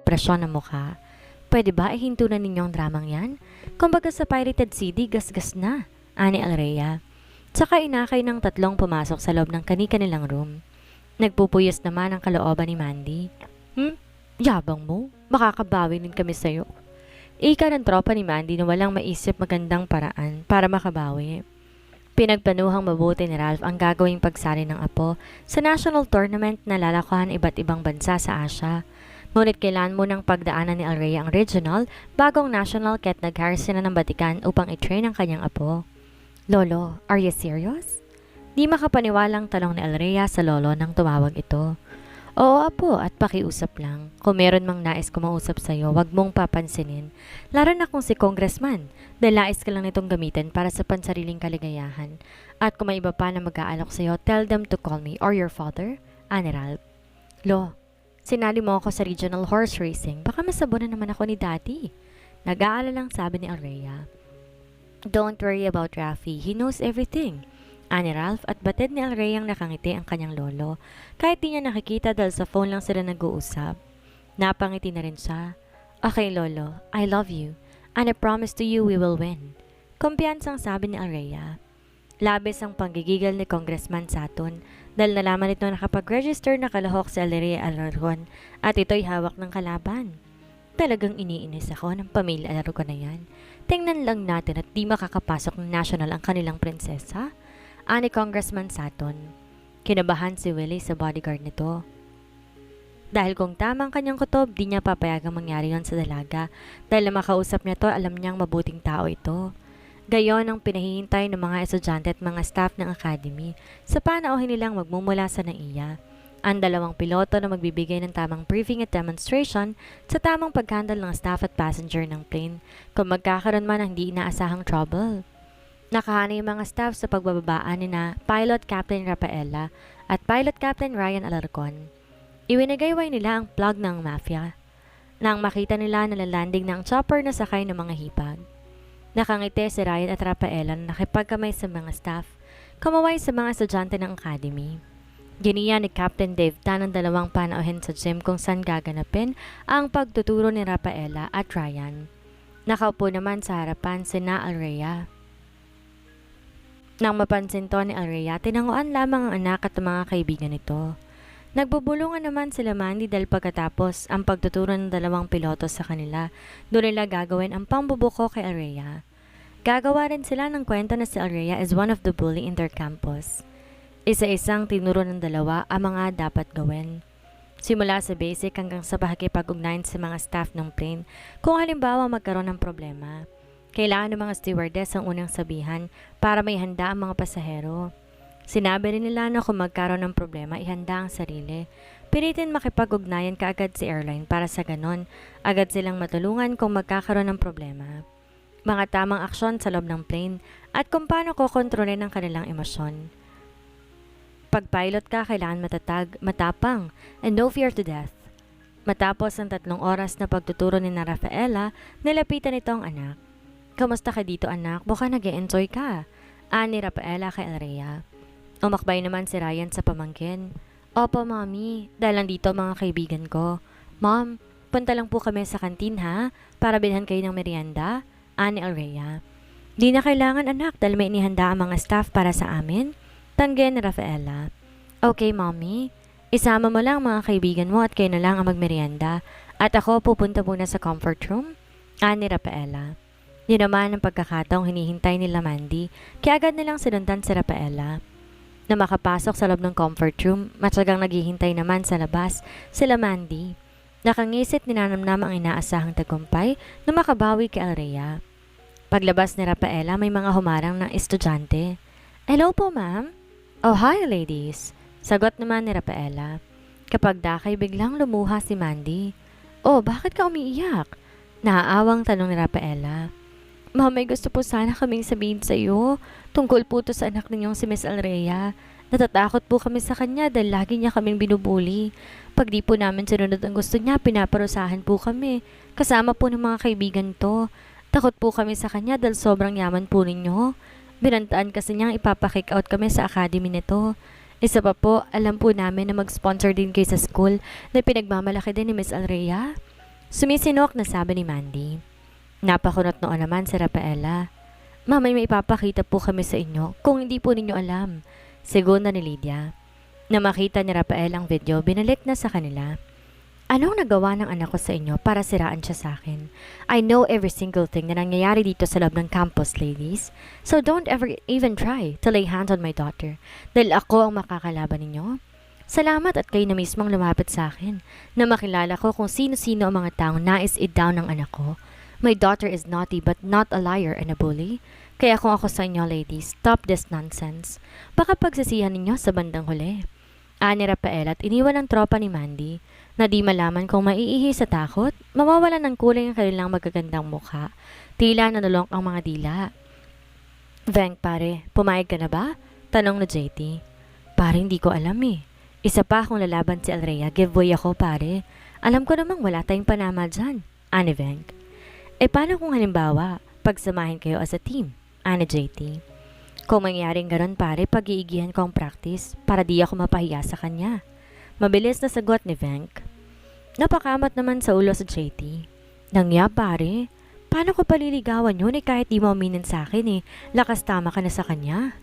ekspresyon ng mukha. Pwede ba ihinto na ninyong dramang yan? Kumbaga sa Pirated City, gasgas na, ani Alrea. Tsaka inakay ng tatlong pumasok sa loob ng kani-kanilang room. Nagpupuyos naman ang kalooban ni Mandy. Yabang mo, makakabawi din kami sa'yo. Ika ng tropa ni Mandy na walang maisip magandang paraan para makabawi. Pinagplanuhang mabuti ni Ralph ang gagawing pagsali ng apo sa national tournament na lalakuhan iba't ibang bansa sa Asia. Ngunit kailangan mo ng pagdaanan ni Alrea ang regional bagong national kaya't nag-hire sila ng Batikan upang i-train ang kanyang apo. Lolo, are you serious? Di makapaniwalang tanong ni Alrea sa lolo nang tumawag ito. Oo apo at pakiusap lang. Kung meron mang nais kumausap sa'yo, wag mong papansinin. Lalo na kung si congressman, dahil nais ka lang nitong gamitin para sa pansariling kaligayahan. At kung may iba pa na mag-aalok sa'yo, tell them to call me or your father, ani Ralph. Lo, sinali mo ako sa regional horse racing, baka masabo na naman ako ni daddy. Nag-aalalang sabi ni Alrea. Don't worry about Rafi, he knows everything. Ani Ralph at batid ni Alrea ang nakangiti ang kanyang lolo. Kahit di niya nakikita dahil sa phone lang sila nag-uusap. Napangiti na rin siya. Okay lolo, I love you. And I promise to you we will win. Kumpiyansang sabi ni Alrea. Labis ang panggigigil ni Congressman Saturn dahil nalaman nito na nakapag-register na kalahok si Alrea Alarcon at ito'y hawak ng kalaban. Talagang iniinis ako ng pamilya Alarcon na yan. Tingnan lang natin at di makakapasok ng national ang kanilang prinsesa. Ani Congressman Saturn. Kinabahan si Willie sa bodyguard nito. Dahil kung tama ang kanyang kutob, di niya papayagang mangyari yon sa dalaga. Dahil na makausap niya to, alam niyang mabuting tao ito. Gayon ang pinahihintay ng mga estudyante at mga staff ng academy sa panauhin nilang magmumula sa NAIA. Ang dalawang piloto na magbibigay ng tamang briefing at demonstration sa tamang paghandle ng staff at passenger ng plane kung magkakaroon man ng hindi inaasahang trouble. Nakahana yung mga staff sa pagbababaan ni na Pilot Captain Rafaela at Pilot Captain Ryan Alarcon. Iwinagayway nila ang plug ng mafia. Nang makita nila na lalanding na ang chopper na sakay ng mga hipag. Nakangiti si Ryan at Rafaela na nakipagkamay sa mga staff, kamaway sa mga estudyante ng academy. Giniya ni Captain Dave Tan ang dalawang panauhin sa gym kung saan gaganapin ang pagtuturo ni Rafaela at Ryan. Nakaupo naman sa harapan si na Alrea. Nang mapansin to ni Alrea, tinanguan lamang ang anak at mga kaibigan nito. Nagbubulungan naman sila Mandy dahil pagkatapos ang pagtuturo ng dalawang piloto sa kanila, doon nila gagawin ang pambubuko kay Alrea. Gagawa rin sila ng kwento na si Alrea is one of the bully in their campus. Isa-isang tinuro ng dalawa ang mga dapat gawin. Simula sa basic hanggang sa pakikipag-ugnayan sa mga staff ng plane kung halimbawa magkaroon ng problema. Kailangan ng mga stewardess ang unang sabihan para may handa ang mga pasahero. Sinabi rin nila na kung magkaroon ng problema, ihanda ang sarili. Pilitin makipag-ugnayan kaagad si airline para sa ganon, agad silang matulungan kung magkakaroon ng problema. Mga tamang aksyon sa loob ng plane at kung paano kokontrolin ang kanilang emosyon. Pag pilot ka, kailangan matatag, matapang, and no fear to death. Matapos ang 3 oras na pagtuturo ni na Rafaela, nilapitan ito ang anak. Kamusta ka dito anak? Mukhang nag-e-enjoy ka. Ani Rafaela kay Alrea. Umakbay naman si Ryan sa pamangkin. Opo mami, dahil nandito mga kaibigan ko. Mom, punta lang po kami sa kantin ha, para bilhan kayo ng merienda. Ani Alrea. Di na kailangan anak dahil may inihanda ang mga staff para sa amin. Tanggen ni Rafaela. Okay mommy, isama mo lang mga kaibigan mo at kayo na lang ang magmerienda. At ako pupunta muna sa comfort room. Ani Rafaela. Yun naman ang pagkakataong hinihintay nila Mandy, kaya agad nilang sinundan si Rafaela. Na makapasok sa loob ng comfort room, matyagang naghihintay naman sa labas sila Mandy. Nakangisit ninanamnam ang inaasahang tagumpay na makabawi kay Alrea. Paglabas ni Rafaela, may mga humarang na estudyante. Hello po ma'am. Oh hi ladies. Sagot naman ni Rafaela. Kapag dakay biglang lumuha si Mandy. Oh bakit ka umiiyak? Naaawang tanong ni Rafaela. Ma'am, may gusto po sana kaming sabihin sa iyo. Tungkol po to sa anak ninyong si Miss Alrea. Natatakot po kami sa kanya dahil lagi niya kaming binubuli. Pag di po namin sinunod ang gusto niya, pinaparusahan po kami. Kasama po ng mga kaibigan to. Takot po kami sa kanya dahil sobrang yaman po ninyo. Binantaan kasi niyang ipapakick out kami sa academy nito. Isa pa po, alam po namin na mag-sponsor din kayo sa school na pinagmamalaki din ni Miss Alrea. Sumisinok na sabi ni Mandy. Napakunot noon naman si Rafaela. Mamay may ipapakita po kami sa inyo kung hindi po ninyo alam. Segunda ni Lydia. Na makita ni Rafael ang video, binalik na sa kanila. Anong nagawa ng anak ko sa inyo para siraan siya sa akin? I know every single thing na nangyayari dito sa loob ng campus, ladies. So don't ever even try to lay hands on my daughter. Dahil ako ang makakalaban ninyo. Salamat at kayo na mismong lumapit sa akin na makilala ko kung sino-sino ang mga taong nais i-down ng anak ko. My daughter is naughty but not a liar and a bully. Kaya kung ako sa inyo, ladies, stop this nonsense. Baka pagsisihan ninyo sa bandang huli. Ani Rafael at iniwan ng tropa ni Mandy na di malaman kung maiihi sa takot, mawawalan ng kulay ang kanilang magagandang mukha. Tila nanulong ang mga dila. Veng, pare, pumayag ka na ba? Tanong na JT. Pare, hindi ko alam eh. Isa pa kung lalaban si Alrea, giveaway ako pare. Alam ko namang wala tayong panama dyan. Ani Veng. Paano kung halimbawa, pagsamahin kayo as a team? Ani JT. Kung mangyaring ganon pare, pag-iigihan ko ang practice para di ako mapahiya sa kanya. Mabilis na sagot ni Veng. Napakamat naman sa ulo sa JT. Nangya pare, paano ko paliligawan yun kahit di mo aminin sa akin lakas tama ka na sa kanya?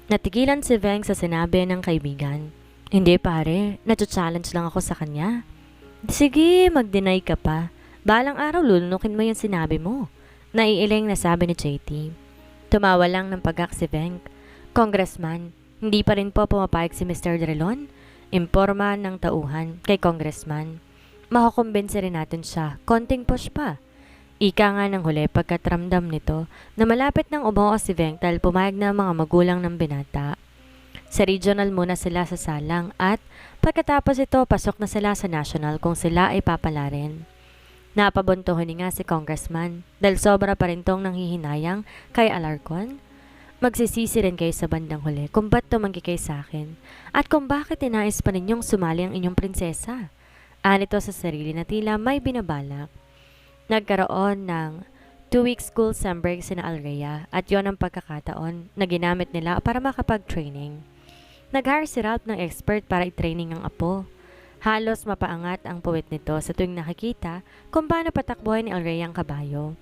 Natigilan si Veng sa sinabi ng kaibigan. Hindi pare, na-challenge lang ako sa kanya. Sige, mag-deny ka pa. Balang araw lulunukin mo yung sinabi mo. Naiiling na sabi ni JT. Tumawa lang ng pagak si Veng. Congressman, hindi pa rin po pumapayag si Mr. Drelon? Imporma ng tauhan kay Congressman. Makukumbinsi rin natin siya, konting push pa. Ika nga ng huli pagkatramdam nito na malapit ng umuo si Veng dahil pumayag na mga magulang ng binata. Sa regional muna sila sa salang at pagkatapos ito pasok na sila sa national kung sila ay papalarin. Napabuntuhin nga si Congressman dahil sobra pa rin tong nanghihinayang kay Alarcon. Magsisisi rin kayo sa bandang huli kung ba't tumanggi kayo sa akin at kung bakit tinais pa ninyong sumali ang inyong prinsesa. Anito sa sarili na tila may binabalak. Nagkaroon ng 2-week school sem break sina Alrea at yon ang pagkakataon na ginamit nila para makapag-training. Nag-hire si Ralph ng expert para i-training ang apo. Halos mapaangat ang puwit nito sa tuwing nakikita kung paano patakbuhin ni Alrea ang kabayo.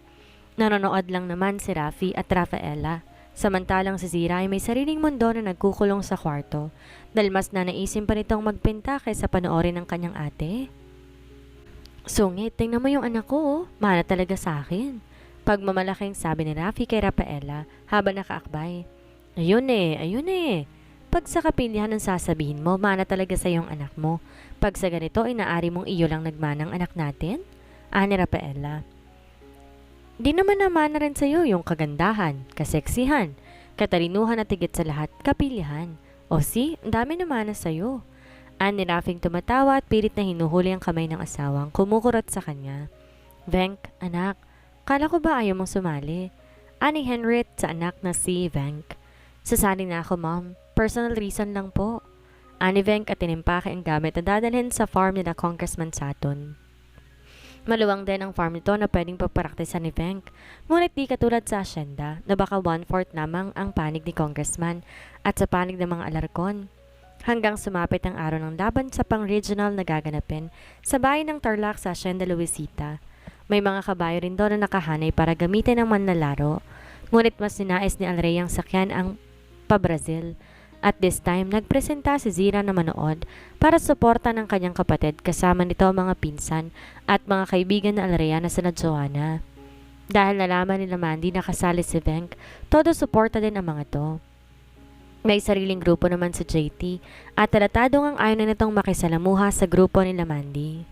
Nanonood lang naman si Rafi at Rafaela, samantalang si Zira ay may sariling mundo na nagkukulong sa kwarto dahil mas nanaisin pa nitong magpinta kaysa panoorin ng kanyang ate. Sungit, tingnan mo yung anak ko, mahal talaga sa akin. Pagmamalaking sabi ni Rafi kay Rafaela habang nakaakbay. Ayun eh. Pag sa kapilyahan ang sasabihin mo, mana talaga sa iyong anak mo. Pag sa ganito, inaari mong iyo lang nagmanang anak natin? Ani Rafaela. Di naman namana rin sa iyo yung kagandahan, kaseksihan, katalinuhan at higit sa lahat, kapilyahan. O si, ang dami naman na sa iyo. Ani Rafing tumatawa at pilit na hinuhuli ang kamay ng asawang kumukurot sa kanya. Veng, anak, kala ko ba ayaw mong sumali? Ani Henriette sa anak na si Veng. Sasali na ako, mom. Personal reason lang po. Ani Veng at tinimpake ang gamit na dadalhin sa farm ni na Congressman Saturn. Maluwang din ang farm nito na pwedeng papraktisan ni Veng. Ngunit di katulad sa asyenda na baka 1/4 lamang ang panig ni Congressman at sa panig ng mga Alarcon. Hanggang sumapit ang araw ng laban sa pang-regional na gaganapin sa bayan ng Tarlac sa Hacienda Luisita. May mga kabayo rin doon na nakahanay para gamitin ng manlalaro. Ngunit mas ninais ni Alrea ang sakyan ang pa-Brazil. At this time, nagpresenta si Zira na manood para suporta ng kanyang kapatid kasama nito ang mga pinsan at mga kaibigan na Alrea na sina Joanna. Dahil nalaman nila Mandy na kasali si Veng, todo suporta din ang mga to. May sariling grupo naman si JT at talatadong ang ayaw na nitong makisalamuha sa grupo nila Mandy.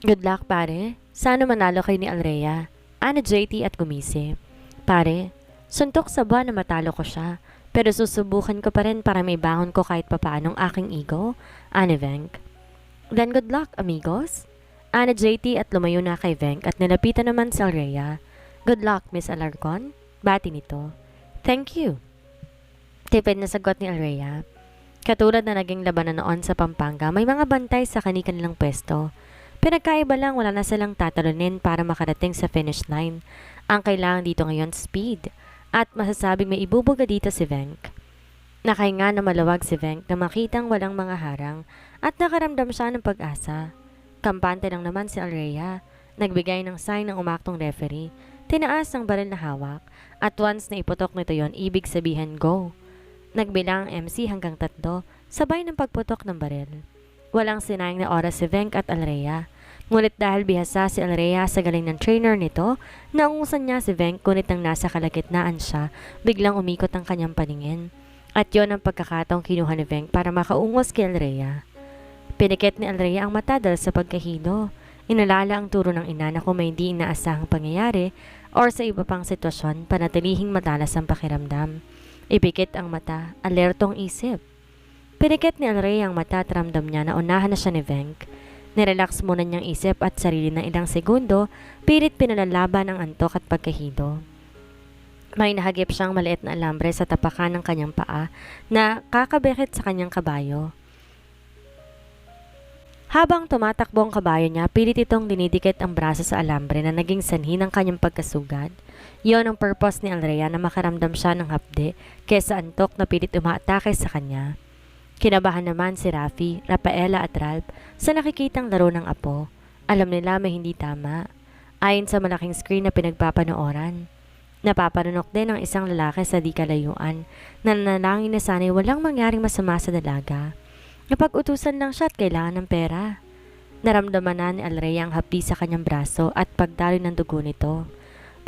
Good luck pare, sana manalo kayo ni Alrea, ana JT at gumisi. Pare, suntok sa buwan na matalo ko siya. Pero susubukan ko pa rin para may bangon ko kahit papaanong aking ego, ani Veng. Then good luck, amigos. Ana JT at lumayo na kay Veng at nilapitan naman si Alrea. Good luck, Miss Alarcon. Bati nito. Thank you. Tipid na sagot ni Alrea. Katulad na naging labanan noon sa Pampanga, may mga bantay sa kanilang pwesto. Pinagkaiba lang wala na silang tatalunin para makarating sa finish line. Ang kailangan dito ngayon speed. At masasabing may ibubuga dito si Veng. Nakahinga na malawag si Veng na makitang walang mga harang at nakaramdam siya ng pag-asa. Kampante lang naman si Alrea. Nagbigay ng sign ng umaktong referee. Tinaas ang baril na hawak at once na iputok nito yon, ibig sabihin go. Nagbilang ang MC hanggang 3, sabay ng pagputok ng baril. Walang sinayang na oras si Venk at Alrea. Ngunit dahil bihasa si Alrea sa galing ng trainer nito, naungusan niya si Venk ngunit nang nasa kalagitnaan siya, biglang umikot ang kanyang paningin. At yon ang pagkakataong kinuha ni Venk para makaungos kay Alrea. Pinikit ni Alrea ang mata dahil sa pagkahilo. Inalala ang turo ng ina na kung may hindi inaasahang pangyayari or sa iba pang sitwasyon, panatilihing matalas ang pakiramdam. Ipikit ang mata, alertong isip. Pinikit ni Alrea ang mata at ramdam niya na unahan na siya ni Venk. Nirelax muna niyang isip at sarili ng ilang segundo, pilit pinalalaban ang antok at pagkahilo. May nahagip siyang maliit na alambre sa tapakan ng kanyang paa na kakabekit sa kanyang kabayo. Habang tumatakbo ang kabayo niya, pilit itong dinidikit ang braso sa alambre na naging sanhi ng kanyang pagkasugat. Yon ang purpose ni Alrea na makaramdam siya ng hapde kesa antok na pilit umaatake sa kanya. Kinabahan naman si Rafi, Rafaela at Ralph sa nakikitang laro ng apo. Alam nila may hindi tama. Ayon sa malaking screen na pinagpapanooran. Napapanunok din ang isang lalaki sa di kalayuan na nanalangin na sana'y walang mangyaring masama sa dalaga. Napag-utusan lang siya at kailangan ng pera. Naramdaman na ni Alrea ang hapdi sa kanyang braso at pagdaloy ng dugo nito.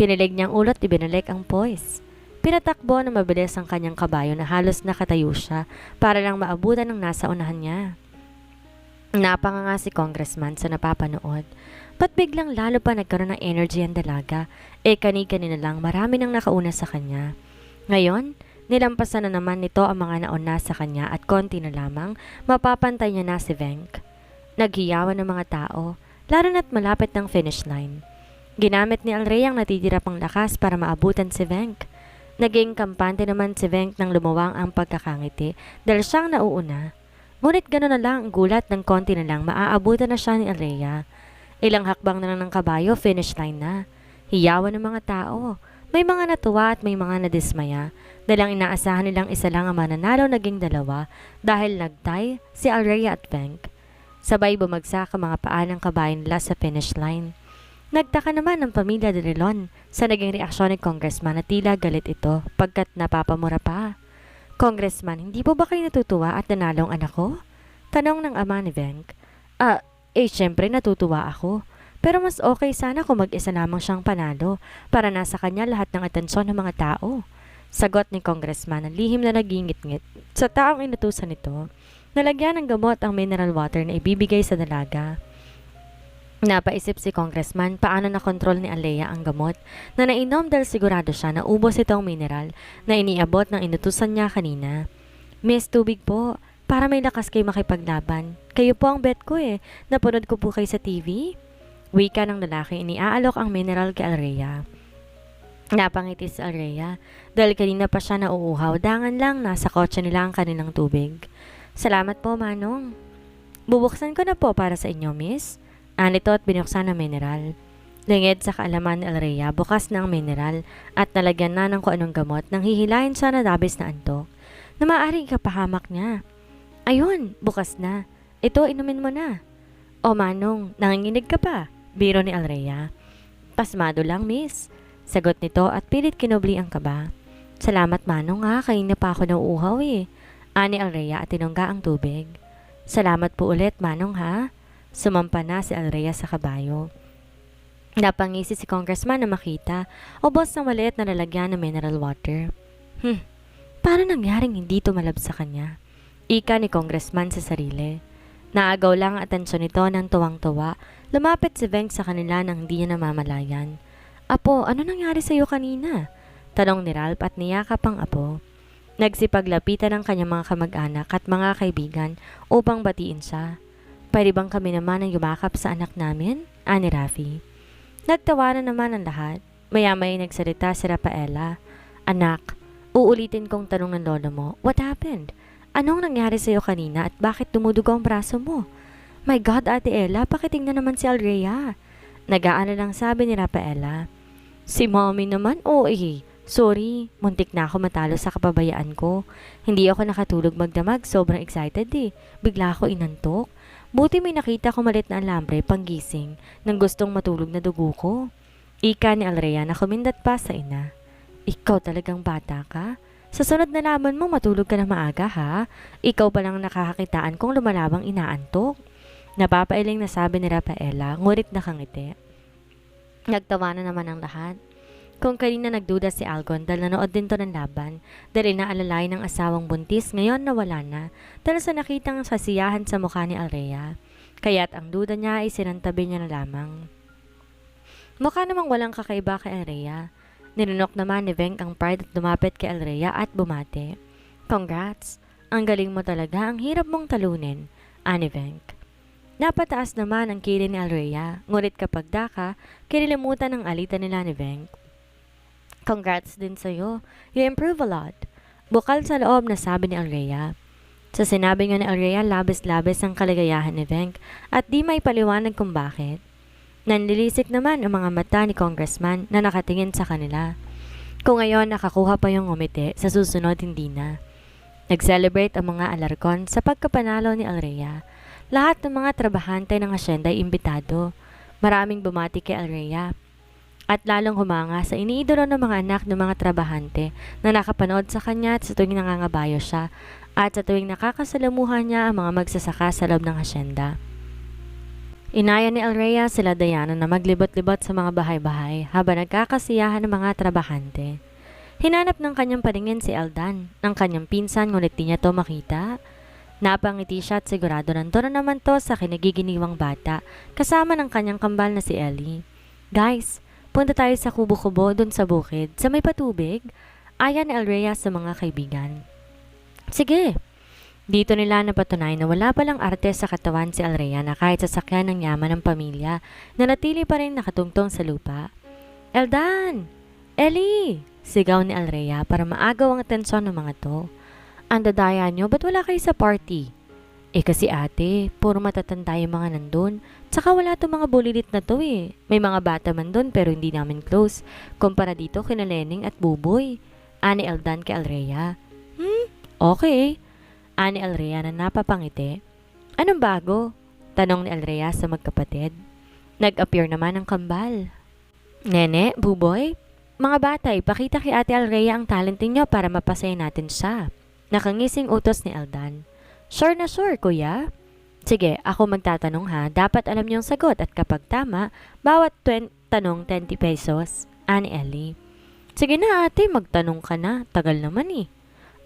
Pinilig niyang ulot ibinalik ang poise. Pinatakbo na mabilis ang kanyang kabayo na halos nakatayo siya para lang maabutan ng nasa unahan niya. Napanganga si Congressman sa napapanood. Ba't biglang lalo pa nagkaroon ng energy ang dalaga? Kani-kanina lang marami nang nakauna sa kanya. Ngayon, nilampasan na naman nito ang mga nauna sa kanya at konti na lamang mapapantay niya na si Venk. Naghiyawan ng mga tao, lalo na't malapit ng finish line. Ginamit ni Alrea ang natitira pang lakas para maabutan si Venk. Naging kampante naman si Venk nang lumawang ang pagkakangiti dahil siyang nauuna. Ngunit gano'n na lang ang gulat ng konti na lang maaabutan na siya ni Alrea. Ilang hakbang na lang ng kabayo, finish line na. Hiyawan ng mga tao. May mga natuwa at may mga nadismaya dahil ang inaasahan nilang isa lang ang mananalo naging 2 dahil nagtay si Alrea at Venk. Sabay bumagsak ang mga paa ng kabayo nila sa finish line. Nagtaka naman ang pamilya de Relon sa naging reaksyon ni Congressman na tila galit ito pagkat napapamura pa. Congressman, hindi po ba kayo natutuwa at nanalo ang anak ko? Tanong ng ama ni Venk. Syempre natutuwa ako. Pero mas okay sana kung mag-isa lamang siyang panalo para nasa kanya lahat ng atensyon ng mga tao. Sagot ni Congressman na lihim na nagingit-ngit sa taong inutusan nito. Nalagyan ng gamot ang mineral water na ibibigay sa dalaga. Napaisip si Congressman paano nakontrol ni Alea ang gamot na nainom dahil sigurado siya na ubos itong mineral na iniabot ng inutusan niya kanina. Miss, tubig po, para may lakas kayo makipaglaban. Kayo po ang bet ko napanood ko po kayo sa TV. Wika ng lalaki, iniaalok ang mineral kay Alrea. Napangiti si Alrea dahil kanina pa siya nauuhaw, dangan lang nasa kotse nila ang kanilang tubig. Salamat po, Manong. Bubuksan ko na po para sa inyo, miss. Anito at binuksan ang mineral. Lingid sa kaalaman ni Alrea, bukas na ang mineral at nalagyan na ng kung anong gamot nang hihilahin siya na labis na antok na maaaring ikapahamak niya. Ayun, bukas na. Ito, inumin mo na. O Manong, nanginginig ka pa? Biro ni Alrea. Pasmado lang, miss. Sagot nito at pilit kinubli ang kaba. Salamat, Manong kanina pa ako nauuhaw Ani Alrea at tinungga ang tubig. Salamat po ulit, Manong Sumampa na si Alrea sa kabayo. Napangisi si Congressman na makita ubos ng maliit na lalagyan ng mineral water. Paano nangyaring hindi tumalab sa kanya? Ika ni Congressman sa sarili. Naagaw lang ang atensyon nito ng tuwang-tuwa. Lumapit si Venk sa kanila nang hindi niya namamalayan. Apo, ano nangyari sa iyo kanina? Tanong ni Ralph at niyakap ang apo. Nagsipaglapitan ng kanyang mga kamag-anak at mga kaibigan upang batiin siya. Pwede bang kami naman ang yumakap sa anak namin? Ani Rafi. Nagtawanan naman ang lahat. Maya-maya nagsalita si Rafaela. Anak, uulitin kong tanong ng lolo mo, what happened? Anong nangyari sa iyo kanina at bakit dumudugo ang braso mo? My God, Ate Ella, pakitingnan naman si Alrea. Nagaano lang sabi ni Rafaela. Si Mommy naman, sorry, muntik na ako matalo sa kapabayaan ko. Hindi ako nakatulog magdamag, sobrang excited Bigla ako inantok. Buti may nakita ko malit na alambre panggising ng gustong matulog na dugo ko. Ika ni Alrea na kumindat pa sa ina. Ikaw talagang bata ka? Sa sunod na laban mo matulog ka na maaga ha? Ikaw palang nakakakitaan kong lumalabang inaantok. Napapailing na sabi ni Rafaela, ngurit nakangiti. Nagtawa na naman ang lahat. Kung kanina nagduda si Algon dahil nanood din to ng laban, dahil inaalalay ng asawang buntis, ngayon nawala na, dahil sa nakitang sasiyahan sa mukha ni Alrea. Kaya't ang duda niya ay sinantabi niya na lamang. Mukha namang walang kakaiba kay Alrea. Ninunok naman ni Venk ang pride at lumapit kay Alrea at bumate. Congrats! Ang galing mo talaga, ang hirap mong talunin, ani Venk. Napataas naman ang kili ni Alrea, ngunit kapag daka, kinilimutan ng alita nila ni Venk. Congrats din sa'yo. You improve a lot. Bukal sa loob na sabi ni Alrea. Sa sinabi nga ni Alrea, labis-labis ang kaligayahan ni Venk at di may paliwanag kung bakit. Nanlilisik naman ang mga mata ni Congressman na nakatingin sa kanila. Kung ngayon nakakuha pa yung umiti, sa susunod hindi na. Nag-celebrate ang mga alarkon sa pagkapanalo ni Alrea. Lahat ng mga trabahante ng asyenda ay imbitado. Maraming bumati kay Alrea. At lalong humanga sa iniidolo ng mga anak ng mga trabahante na nakapanood sa kanya at sa tuwing nangangabayo siya at sa tuwing nakakasalamuhan niya ang mga magsasaka sa loob ng asyenda. Inaya ni Alrea sila Diana na maglibot-libot sa mga bahay-bahay habang nagkakasiyahan ng mga trabahante. Hinanap ng kanyang paningin si Eldan, ng kanyang pinsan ngunit di niya to makita. Napangiti siya at sigurado nandun na naman to sa kinagiginiwang bata kasama ng kanyang kambal na si Ellie. Guys, punta tayo sa kubo-kubo dun sa bukid, sa may patubig, ayan ni Alrea sa mga kaibigan. Sige! Dito nila napatunay na wala palang arte sa katawan si Alrea na kahit sasakyan ng yaman ng pamilya, nanatili pa rin nakatungtong sa lupa. Eldan! Ellie! Sigaw ni Alrea para maagaw ang atensyon ng mga to. Ang dadaya nyo, ba't wala kayo sa party? Kasi ate, puro matatanda yung mga nandun. Tsaka wala to mga bulilit na to eh. May mga bata man dun pero hindi namin close. Kumpara dito kina Lening at Buboy. Ani Eldan kay Alrea. Okay. Ani Alrea na napapangiti. Anong bago? Tanong ni Alrea sa magkapatid. Nag-appear naman ang kambal. Nene, Buboy, mga bata, ipakita kay ate Alrea ang talentin nyo para mapasaya natin siya. Nakangising utos ni Eldan. Sure na sure, kuya. Sige, ako magtatanong ha. Dapat alam niyong sagot at kapag tama, bawat tanong 20 pesos. Ani Ellie. Sige na ate, magtanong ka na. Tagal naman eh.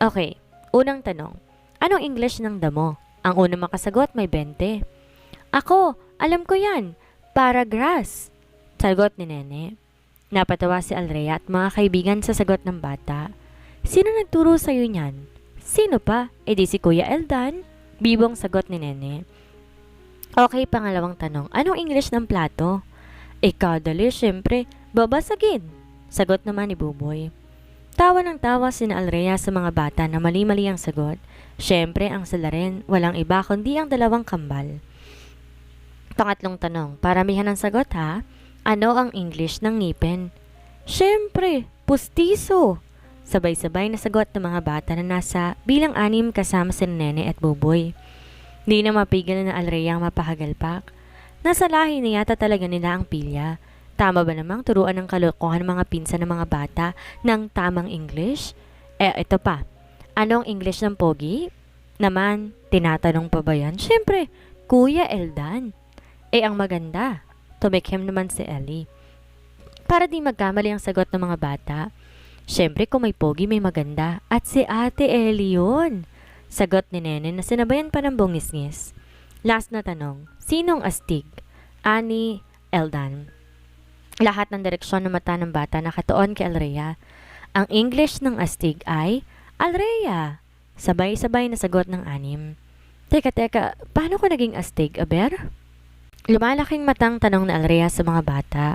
Okay, unang tanong. Anong English ng damo? Ang unang makasagot may 20. Ako, alam ko yan. Paragrass. Sagot ni Nene. Napatawa si Alrea at mga kaibigan sa sagot ng bata. Sino nagturo sa'yo niyan? Sino pa? Di si Kuya Eldan? Bibong sagot ni Nene. Okay, pangalawang tanong. Anong English ng plato? Kadali, syempre. Babasagin. Sagot naman ni Buboy. Tawa ng tawa sina Alrea sa mga bata na mali-mali ang sagot. Syempre, ang sila rin, walang iba kundi ang dalawang kambal. Pangatlong tanong. Paramihan ang sagot ha? Ano ang English ng ngipin? Syempre, pustiso. Sabay-sabay na sagot ng mga bata na nasa bilang 6 kasama si Nene at Buboy. Di na mapigil na Alrea ang mapahagalpak. Nasa lahi na yata talaga nila ang pilya. Tama ba namang turuan ng kalokohan ng mga pinsan ng mga bata ng tamang English? Ito pa. Anong English ng pogi? Naman, tinatanong pa ba yan? Siyempre, Kuya Eldan. Ang maganda. Tumikhim naman si Ellie. Para di magkamali ang sagot ng mga bata. Siyempre kung may pogi may maganda. At si Ate Ellie yun. Sagot ni Nene na sinabayan pa ng bungis-ngis. Last na tanong. Sinong astig? Ani Eldan. Lahat ng direksyon ng mata ng bata nakatuon kay Alrea. Ang English ng astig ay Alrea. Sabay-sabay na sagot ng 6. Teka, paano ko naging astig, Aber? Lumalaking matang tanong na Alrea sa mga bata.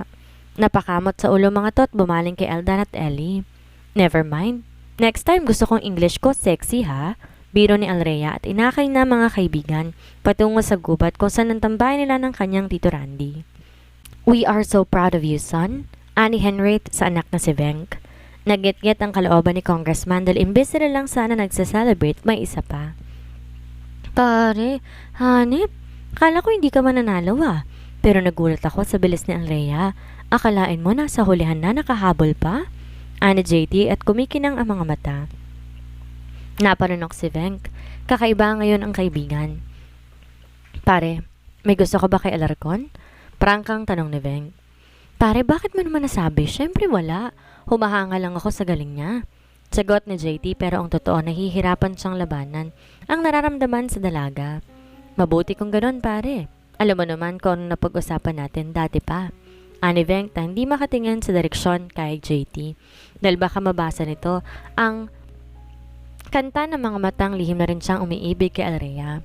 Napakamot sa ulo mga tot bumaling kay Eldan at Ellie. Never mind. Next time gusto kong English ko sexy ha. Biro ni Alrea at inakay na mga kaibigan patungo sa gubat kung saan nantambay nila ng kanyang tito Randy. We are so proud of you, son. Ani Henriette sa anak na si Venk. Nagget-get ang kalooban ni Congressman dahil imbes sila lang sana nagsa-celebrate, may isa pa. Pare, hanip, Akala ko hindi ka mananalo Pero nagulat ako sa bilis ni Alrea. Akalain mo nasa hulihan na nakahabol pa? Ani JT at kumikinang ang mga mata. Napanunok si Venk. Kakaiba ngayon ang kaibigan. Pare, may gusto ka ba kay Alarcon? Prangkang tanong ni Venk. Pare, bakit mo naman nasabi? Siyempre wala. Humahanga lang ako sa galing niya. Sagot ni JT pero ang totoo nahihirapan siyang labanan ang nararamdaman sa dalaga. Mabuti kung ganon pare. Alam mo naman kung ano napag-usapan natin dati pa. Ani Venk na hindi makatingin sa direksyon kay JT. Dahil baka mabasa nito ang kanta ng mga matang lihim na rin siyang umiibig kay Alrea.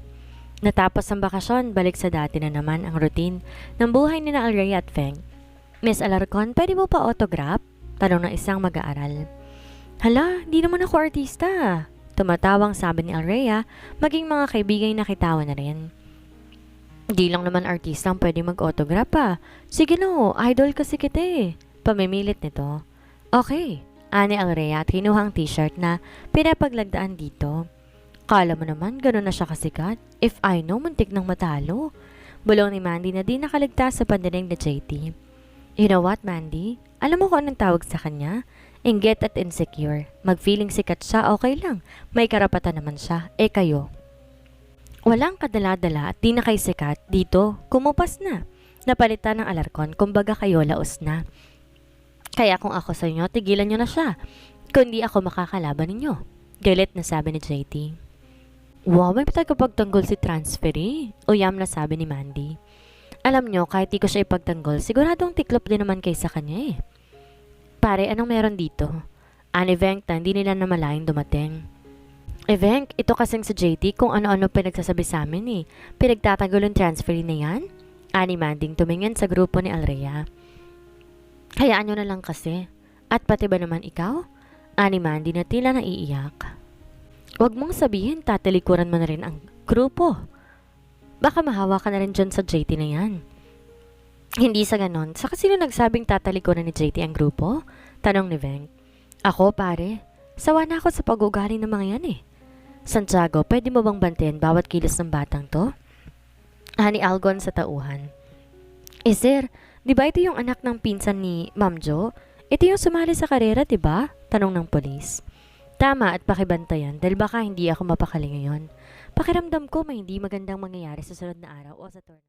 Natapos ang bakasyon, balik sa dati na naman ang routine ng buhay ni na Alrea at Venk. Miss Alarcon, pwede mo pa autograph? Tanong ng isang mag-aaral. Hala, di naman ako artista. Tumatawang sabi ni Alrea, maging mga kaibigan nakitawan na rin. Di lang naman artista ang pwede mag-autograph Sige no, idol kasi kita Pamimilit nito. Okay, ani Alrea at kinuha ang t-shirt na pinapaglagdaan dito. Kala mo naman, gano'n na siya kasikat. If I know, muntik nang matalo. Bulong ni Mandy na di nakaligtas sa pandinig ni JT. You know what, Mandy? Alam mo kung anong tawag sa kanya? Inggit at insecure. Mag-feeling sikat siya, okay lang. May karapatan naman siya. Kayo. Walang kadala-dala at di na kay sikat. Dito, kumupas na. Napalitan ng Alarcon, kumbaga kayo laos na. Kaya kung ako sa inyo, tigilan nyo na siya. Kundi ako makakalaban ninyo. Galit na sabi ni JT. Wow, may tagapagtanggol si Transferee. Uyam na sabi ni Mandy. Alam nyo, kahit di ko siya ipagtanggol, siguradong tiklop din naman kay sa kanya Pare, anong meron dito? Ani Venk na hindi nila namalaing dumating. Venk, ito kasing sa JT kung ano-ano pinagsasabi sa amin Pinagtatanggol yung transferee na yan? Ani Manding tumingin sa grupo ni Alrea. Hayaan nyo na lang kasi. At pati ba naman ikaw? Ani Mandy na tila naiiyak. Huwag mong sabihin tatalikuran mo na rin ang grupo. Baka mahawa ka na rin dyan sa JT na yan. Hindi sa ganon. Saka sino nagsabing tatalikuran ni JT ang grupo? Tanong ni Venk. Ako pare. Sawa na ako sa pag-ugali ng mga yan Santiago, pwede mo bang bantayan bawat kilos ng batang to? Ani Algon sa tauhan. Sir, di ba ito yung anak ng pinsan ni Ma'am Jo? Ito yung sumali sa karera, di ba? Tanong ng polis. Tama at pakibantayan dahil baka hindi ako mapakali ngayon. Pakiramdam ko may hindi magandang mangyayari sa sunod na araw o sa tournament.